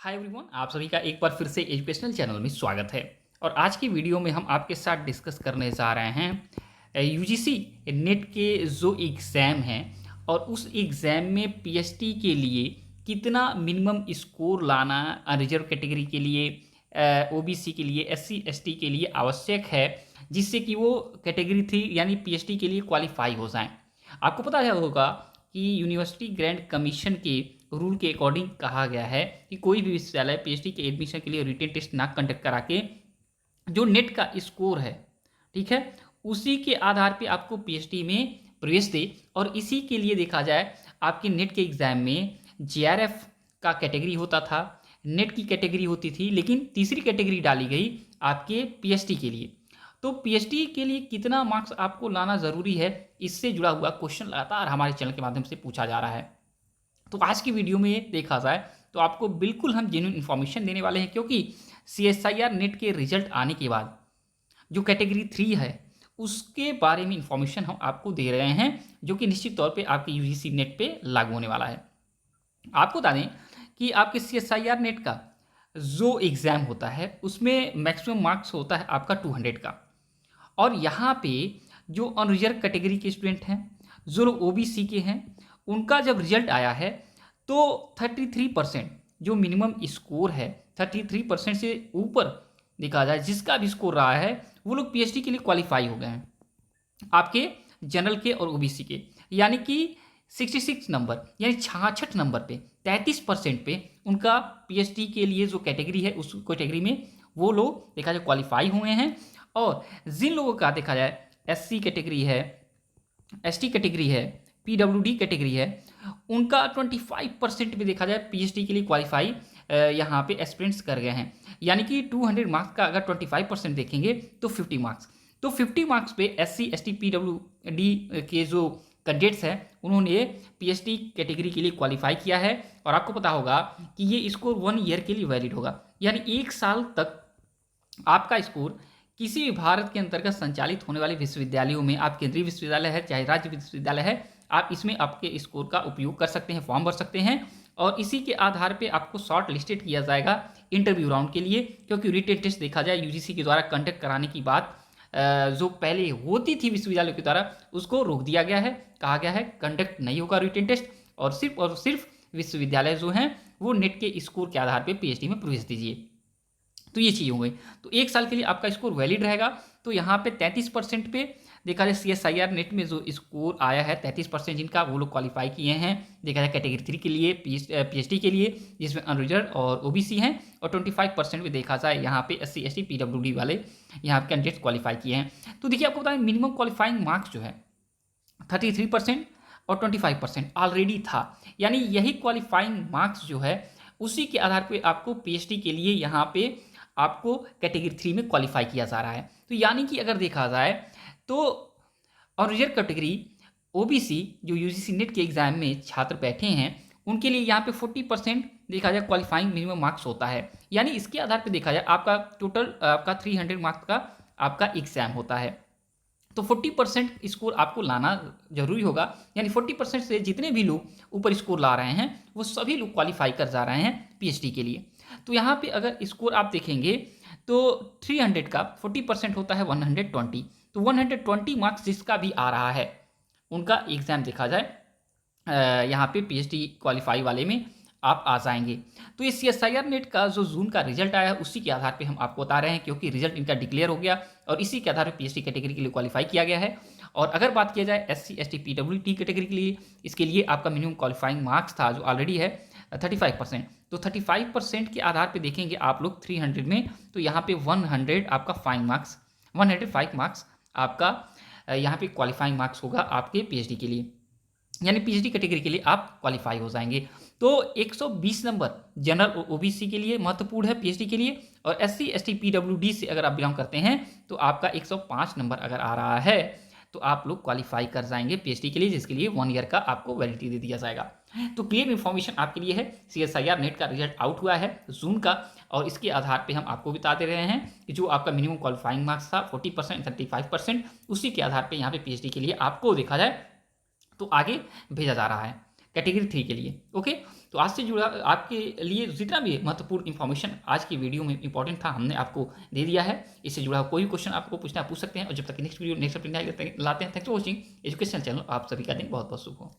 Hi everyone, आप सभी का एक बार फिर से एजुकेशनल चैनल में स्वागत है। और आज की वीडियो में हम आपके साथ डिस्कस करने जा रहे हैं यूजीसी नेट के जो एग्ज़ाम हैं और उस एग्ज़ाम में पीएचडी के लिए कितना मिनिमम स्कोर लाना रिजर्व कैटेगरी के लिए, ओबीसी के लिए, एससी एसटी के लिए आवश्यक है, जिससे कि वो कैटेगरी 3 यानी पीएचडी के लिए क्वालिफाई हो जाएं। आपको पता होगा कि यूनिवर्सिटी ग्रांट कमीशन के रूल के अकॉर्डिंग कहा गया है कि कोई भी विश्वविद्यालय पीएचडी के एडमिशन के लिए रिटन टेस्ट ना कंडक्ट करा के जो नेट का स्कोर है, ठीक है, उसी के आधार पे आपको पीएचडी में प्रवेश दे। और इसी के लिए देखा जाए आपके नेट के एग्ज़ाम में जेआरएफ का कैटेगरी होता था, नेट की कैटेगरी होती थी, लेकिन तीसरी कैटेगरी डाली गई आपके पीएचडी के लिए। तो पीएचडी के लिए कितना मार्क्स आपको लाना ज़रूरी है, इससे जुड़ा हुआ क्वेश्चन लगातार हमारे चैनल के माध्यम से पूछा जा रहा है। तो आज की वीडियो में देखा जाए तो आपको बिल्कुल हम जेन्युइन इन्फॉर्मेशन देने वाले हैं, क्योंकि सीएसआईआर नेट के रिजल्ट आने के बाद जो कैटेगरी 3 है उसके बारे में इंफॉर्मेशन हम आपको दे रहे हैं, जो कि निश्चित तौर पे आपके यूजीसी नेट पे लागू होने वाला है। आपको बता दें कि आपके सीएसआईआर नेट का जो एग्ज़ाम होता है उसमें मैक्सिमम मार्क्स होता है आपका 200 का। और यहाँ पे जो अनरिजर्व कैटेगरी के स्टूडेंट हैं, जो लोग ओबीसी के हैं, उनका जब रिजल्ट आया है तो 33% जो मिनिमम स्कोर है, 33% से ऊपर देखा जाए जिसका भी स्कोर रहा है, वो लोग पीएचडी के लिए क्वालिफाई हो गए हैं आपके जनरल के और ओबीसी के। यानी कि 66 नंबर यानी 66 नंबर पे 33% पे उनका पीएचडी के लिए जो कैटेगरी है उस कैटेगरी में वो लोग देखा जाए क्वालिफाई हुए हैं। और जिन लोगों का देखा जाए एससी कैटेगरी है, एसटी कैटेगरी है, पीडब्ल्यूडी कैटेगरी है, उनका 25% भी देखा जाए पीएचडी के लिए क्वालिफाई यहाँ पे एस्पिरेंट्स कर गए हैं। यानी कि 200 मार्क्स का अगर 25% देखेंगे तो 50 मार्क्स, तो 50 मार्क्स पे एससी एसटी पीडब्ल्यूडी के जो कैंडिडेट्स हैं उन्होंने पीएचडी कैटेगरी के लिए क्वालिफाई किया है। और आपको पता होगा कि ये स्कोर 1 ईयर के लिए वैलिड होगा, यानी 1 साल तक आपका स्कोर किसी भी भारत के अंतर्गत संचालित होने वाले विश्वविद्यालयों में, आप केंद्रीय विश्वविद्यालय है चाहे राज्य विश्वविद्यालय है, आप इसमें आपके स्कोर का उपयोग कर सकते हैं, फॉर्म भर सकते हैं। और इसी के आधार पे आपको शॉर्ट लिस्टेड किया जाएगा इंटरव्यू राउंड के लिए, क्योंकि रिटन टेस्ट देखा जाए यूजीसी के द्वारा कंडक्ट कराने की बात जो पहले होती थी विश्वविद्यालयों के द्वारा उसको रोक दिया गया है। कहा गया है कंडक्ट नहीं होगा रिटन टेस्ट, और सिर्फ विश्वविद्यालय जो हैं वो नेट के स्कोर के आधार पर पीएचडी में प्रवेश दीजिए। तो ये चीज़ हो गई, तो 1 साल के लिए आपका स्कोर वैलिड रहेगा। तो यहाँ पे 33% पे देखा जाए सीएसआईआर नेट में जो स्कोर आया है 33% जिनका, वो लोग क्वालिफाई किए हैं देखा जाए कैटेगरी 3 के लिए, पीएचडी के लिए, जिसमें अनरिजर्व और ओबीसी हैं। और 25% भी देखा जाए यहाँ पे एससी एसटी पीडब्ल्यूडी वाले यहाँ कैंडिडेट्स क्वालिफाई किए हैं। तो देखिए आपको बताएं मिनिमम क्वालिफाइंग मार्क्स जो है 33% और 25% ऑलरेडी था, यानी यही क्वालिफाइंग मार्क्स जो है उसी के आधार पर आपको पीएचडी के लिए यहाँ पे आपको कैटेगरी 3 में क्वालिफाई किया जा रहा है। तो यानी कि अगर देखा जाए तो और रिजर्व कैटेगरी ओबीसी जो यूजीसी नेट के एग्जाम में छात्र बैठे हैं उनके लिए यहाँ पे 40% देखा जाए क्वालिफाइंग मिनिमम मार्क्स होता है। यानी इसके आधार पे देखा जाए आपका टोटल आपका 300 मार्क्स का आपका एग्जाम होता है, तो 40% स्कोर आपको लाना जरूरी होगा। यानी 40% से जितने भी लोग ऊपर स्कोर ला रहे हैं वो सभी लोग क्वालिफाई कर जा रहे हैं पीएचडी के लिए। तो यहाँ पे अगर स्कोर आप देखेंगे तो 300 का 40% होता है 120, तो 120 मार्क्स जिसका भी आ रहा है उनका एग्ज़ाम देखा जाए यहाँ पे पीएचडी क्वालिफाई वाले में आप आ जाएंगे। तो ये सीएसआईआर नेट का जो जून का रिजल्ट आया है उसी के आधार पे हम आपको बता रहे हैं, क्योंकि रिजल्ट इनका डिक्लेयर हो गया और इसी के आधार पर पीएचडी कैटेगरी के लिए क्वालिफाई किया गया है। और अगर बात किया जाए एससी एसटी पीडब्ल्यूडी कैटेगरी के लिए, इसके लिए आपका मिनिमम क्वालिफाइंग मार्क्स था जो ऑलरेडी है 35%, तो 35% के आधार पे देखेंगे आप लोग 300 में, तो यहाँ पे 100 आपका फाइन मार्क्स, 105 मार्क्स आपका यहाँ पे क्वालिफाइंग मार्क्स होगा आपके पीएचडी के लिए, यानी पीएचडी कैटेगरी के लिए आप क्वालिफाई हो जाएंगे। तो 120 नंबर जनरल और ओबीसी के लिए महत्वपूर्ण है पीएचडी के लिए, और एससी एसटी पीडब्ल्यूडी से अगर आप बिलोंग करते हैं तो आपका 105 नंबर अगर आ रहा है तो आप लोग क्वालिफाई कर जाएंगे पीएचडी के लिए, जिसके लिए 1 ईयर का आपको वैलिडिटी दे दिया जाएगा। तो क्लियर इन्फॉर्मेशन आपके लिए है। सीएसआईआर नेट का रिजल्ट आउट हुआ है जून का, और इसके आधार पे हम आपको बता दे रहे हैं कि जो आपका मिनिमम क्वालिफाइंग मार्क्स था 40% 35%, उसी के आधार पे यहाँ पे पीएचडी के लिए आपको देखा जाए तो आगे भेजा जा रहा है। कैटेगरी 3 के लिए। ओके, तो आज से जुड़ा आपके लिए जितना भी महत्वपूर्ण इन्फॉर्मेशन आज की वीडियो में इंपॉर्टेंट था हमने आपको दे दिया है। इससे जुड़ा कोई भी क्वेश्चन आपको पूछना है पूछ सकते हैं। और जब तक नेक्स्ट वीडियो नेक्स्ट अपडेट लाते हैं, thanks for watching educational channel. आप सभी का दिन बहुत बहुत शुभ हो।